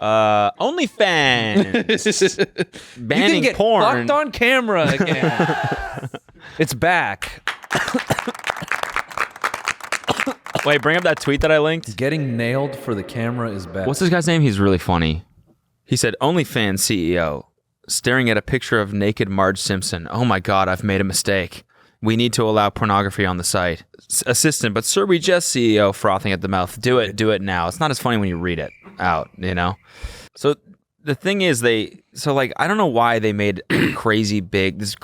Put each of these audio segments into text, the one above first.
OnlyFans. Banning you can get porn. fucked on camera again. It's back. Wait, bring up that tweet that I linked. Getting nailed for the camera is back. What's this guy's name? He's really funny. He said, OnlyFans CEO, staring at a picture of naked Marge Simpson. Oh my God, I've made a mistake. We need to allow pornography on the site. Assistant, but sir, we just CEO frothing at the mouth. Do it now. It's not as funny when you read it out, you know? So the thing is I don't know why they made a crazy big, this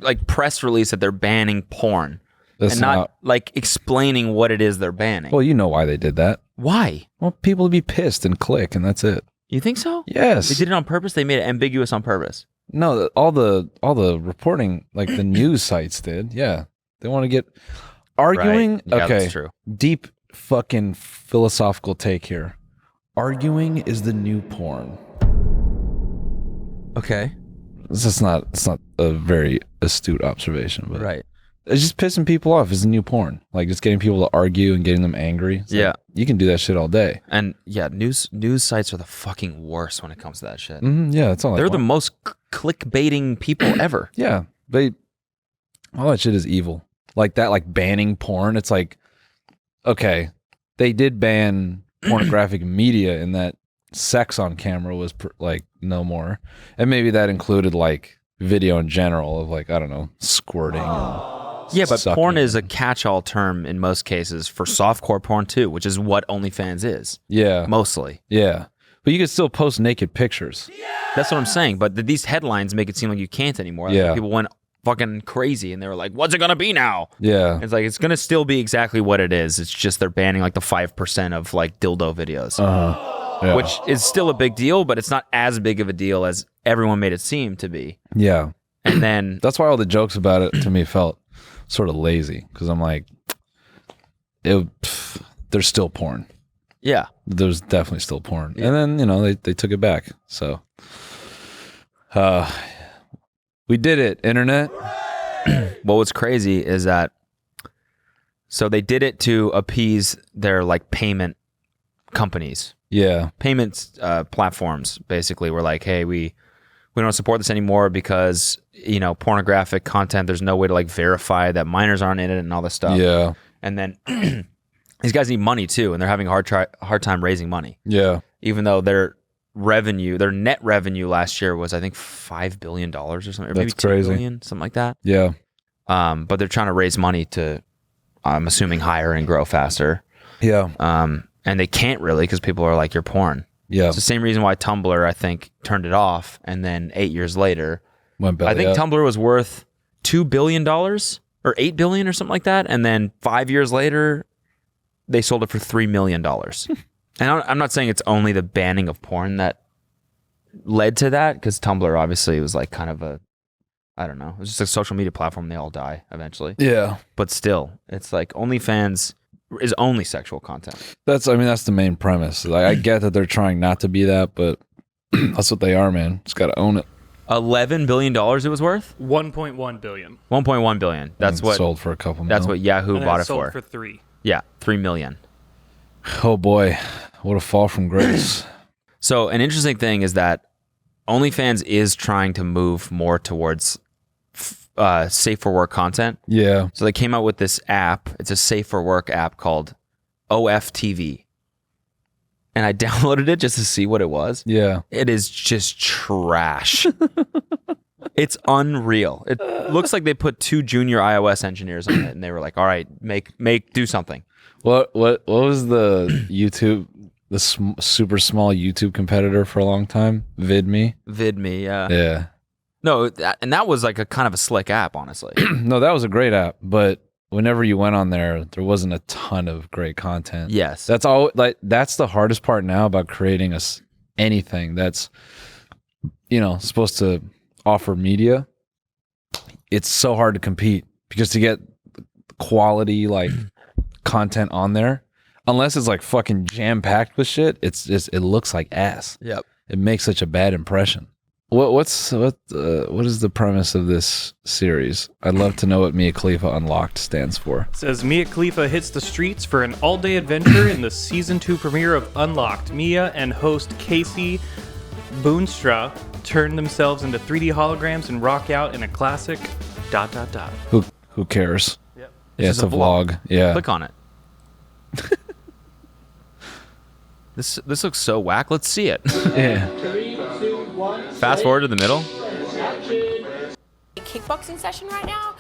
like press release that they're banning porn. That's and not like explaining what it is they're banning. Well, you know why they did that. Why? Well, people to be pissed and click, and that's it. You think so? Yes. They did it on purpose? They made it ambiguous on purpose? No, all the reporting, like the news sites did. Yeah. They want to get arguing. Right. Yeah, okay. that's true. Deep fucking philosophical take here. Arguing is the new porn. Okay. It's not a very astute observation, but Right. it's just pissing people off. It's the new porn. Like just getting people to argue and getting them angry. It's Yeah. like, you can do that shit all day. And yeah, news sites are the fucking worst when it comes to that shit. Yeah, that's all. They're the most clickbaiting people ever. Yeah, all that shit is evil. Like that, like banning porn. It's like, okay, they did ban pornographic media, and that sex on camera was like no more, and maybe that included like video in general of like, I don't know, squirting. Yeah, but sucking. porn is a catch-all term in most cases for softcore porn too, which is what OnlyFans is. Yeah, Mostly. yeah, but you could still post naked pictures. That's what I'm saying. But these headlines make it seem like you can't anymore. Like, Yeah. people went fucking crazy and they were like, what's it going to be now? Yeah, It's like, it's going to still be exactly what it is. It's just they're banning like the 5% of like dildo videos, yeah. which is still a big deal, but it's not as big of a deal as everyone made it seem to be. yeah. And then, That's why all the jokes about it to me felt sort of lazy, because I'm like, there's still porn. yeah. There's definitely still porn. Yeah. And then, they took it back. So, we did it, internet. Well, what's crazy is that, so they did it to appease their like payment companies. Yeah. Payments platforms basically were like, hey, we don't support this anymore because, pornographic content, there's no way to like verify that minors aren't in it and all this stuff. Yeah. And then these guys need money too, and they're having a hard time raising money. Yeah. Even though their net revenue last year was, I think, $5 billion or something, or maybe That's crazy. $2 billion, something like that. Yeah. But they're trying to raise money to, I'm assuming, hire and grow faster. Yeah. And they can't really because people are like, you're porn. Yeah. It's the same reason why Tumblr, I think, turned it off. And then 8 years later, Went belly I think up. Tumblr was worth $2 billion or $8 billion or something like that. And then 5 years later, they sold it for $3 million. And I'm not saying it's only the banning of porn that led to that, because Tumblr obviously was like kind of a, I don't know, it was just a social media platform. They all die eventually. Yeah. But still, it's like OnlyFans is only sexual content. That's the main premise. Like, I get that they're trying not to be that, but that's what they are, man. Just got to own it. $11 billion it was worth? 1.1 billion. 1.1 billion. That's And what sold for a couple That's mil. what Yahoo And bought it it sold for. 3. Yeah, 3 million. Oh boy, what a fall from grace. So an interesting thing is that OnlyFans is trying to move more towards safe for work content. Yeah. So they came out with this app. It's a safe for work app called OFTV. And I downloaded it just to see what it was. Yeah. It is just trash. It's unreal. It looks like they put 2 junior iOS engineers on it, and they were like, "All right, do something." What was the YouTube, the super small YouTube competitor for a long time? VidMe. VidMe, yeah. Yeah. No, that was like a kind of a slick app, honestly. No, that was a great app, but whenever you went on there wasn't a ton of great content. Yes. That's all. Like, that's the hardest part now about creating anything that's, supposed to offer media. It's so hard to compete, because to get quality like content on there, unless it's like fucking jam packed with shit, it looks like ass. Yep. It makes such a bad impression. What is the premise of this series? I'd love to know what Mia Khalifa Unlocked stands for. It says Mia Khalifa hits the streets for an all-day adventure in the season 2 premiere of Unlocked. Mia and host Casey Boonstra turn themselves into 3D holograms and rock out in a classic ... Who cares? Yep. Yeah, it's a vlog. Yeah. Click on it. This looks so whack. Let's see it. Yeah. Fast forward to the middle. Kickboxing session right now.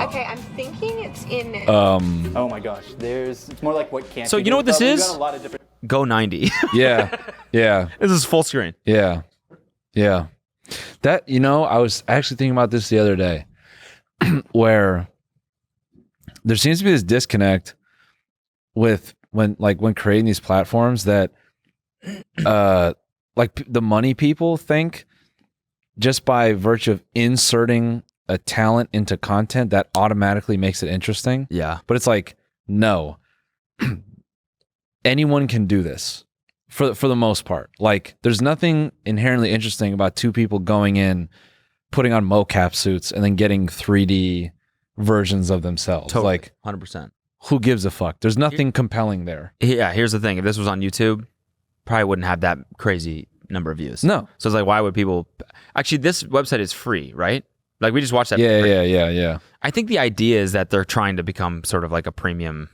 Okay, I'm thinking it's in. Oh my gosh, it's more like what can't. So you know what this is? Got a lot of different... Go 90. Yeah. Yeah. This is full screen. Yeah. Yeah. That, I was actually thinking about this the other day where there seems to be this disconnect with when creating these platforms that the money people think just by virtue of inserting a talent into content that automatically makes it interesting. Yeah. But it's like, no, anyone can do this for the most part. Like, there's nothing inherently interesting about two people going in, putting on mocap suits and then getting 3D versions of themselves. Totally. Like, 100%. who gives a fuck? There's nothing compelling there. Yeah, here's the thing. If this was on YouTube, probably wouldn't have that crazy number of views. No. So it's like, why would people... Actually, this website is free, right? Like, we just watched that. Yeah. I think the idea is that they're trying to become sort of like a premium...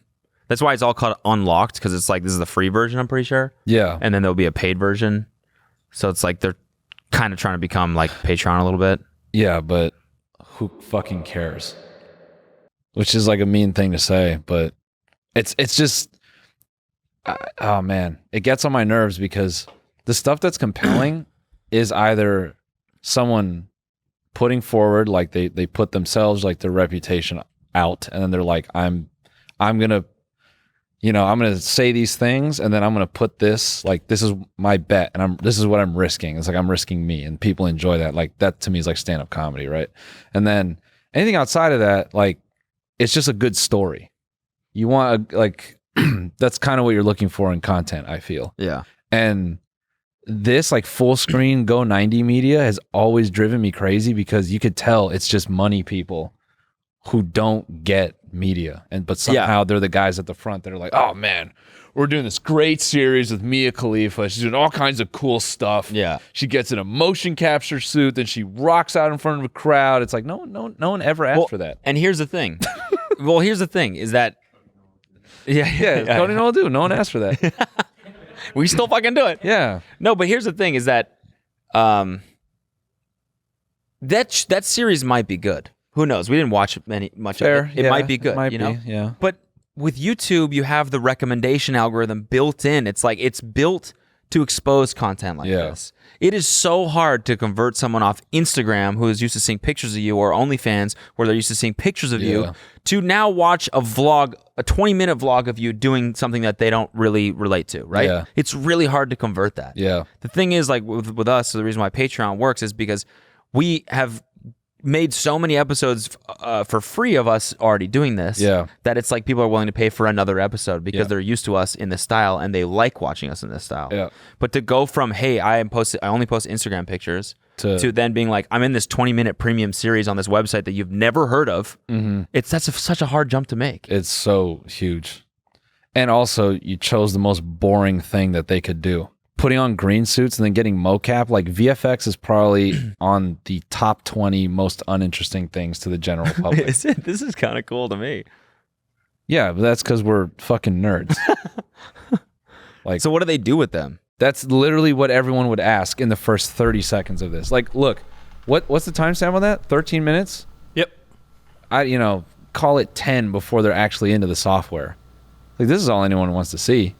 That's why it's all called Unlocked, because it's like, this is the free version, I'm pretty sure. Yeah. And then there'll be a paid version. So it's like they're kind of trying to become like Patreon a little bit. Yeah, but who fucking cares? Which is like a mean thing to say, but it's just... oh, man. It gets on my nerves because the stuff that's compelling is either someone putting forward, like they put themselves, like their reputation out, and then they're like, I'm gonna say these things, and then I'm gonna put this, like, this is my bet, and this is what I'm risking. It's like I'm risking me, and people enjoy that. Like, that to me is like stand-up comedy, right? And then anything outside of that, like, it's just a good story. You want that's kind of what you're looking for in content, I feel. Yeah. And this, like, full screen Go 90 media has always driven me crazy because you could tell it's just money people who don't get media, but somehow they're the guys at the front that are like, oh man, we're doing this great series with Mia Khalifa. She's doing all kinds of cool stuff. Yeah. She gets in a motion capture suit, then she rocks out in front of a crowd. It's like, no one ever asked for that. And here's the thing. Here's the thing is that Cody Noel do. No one asked for that. we still fucking do it. Yeah. No, but here's the thing is that that series might be good. Who knows? We didn't watch much Fair, of it. It might be good, might you know? be, yeah. But with YouTube, you have the recommendation algorithm built in. It's like it's built to expose content like this. It is so hard to convert someone off Instagram who is used to seeing pictures of you, or OnlyFans where they're used to seeing pictures of you, to now watch a vlog, a 20-minute vlog of you doing something that they don't really relate to, right? Yeah. It's really hard to convert that. Yeah. The thing is, like with us, the reason why Patreon works is because we have made so many episodes for free of us already doing this that it's like people are willing to pay for another episode because they're used to us in this style and they like watching us in this style. Yeah. But to go from, hey, I only post Instagram pictures to then being like, I'm in this 20-minute premium series on this website that you've never heard of, that's such a hard jump to make. It's so huge. And also, you chose the most boring thing that they could do. Putting on green suits and then getting mocap, like VFX is probably on the top 20 most uninteresting things to the general public. This is kind of cool to me. Yeah, but that's because we're fucking nerds. Like, so what do they do with them? That's literally what everyone would ask in the first 30 seconds of this. Like, look, what's the timestamp on that? 13 minutes? Yep. Call it 10 before they're actually into the software. Like, this is all anyone wants to see.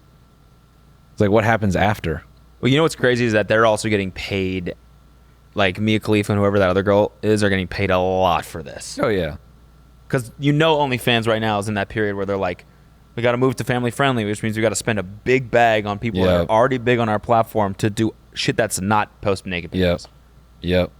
It's like, what happens after? Well, you know what's crazy is that they're also getting paid, like Mia Khalifa and whoever that other girl is are getting paid a lot for this. Oh, yeah. Because OnlyFans right now is in that period where they're like, we got to move to family friendly, which means we got to spend a big bag on people that are already big on our platform to do shit that's not post naked videos. Yep.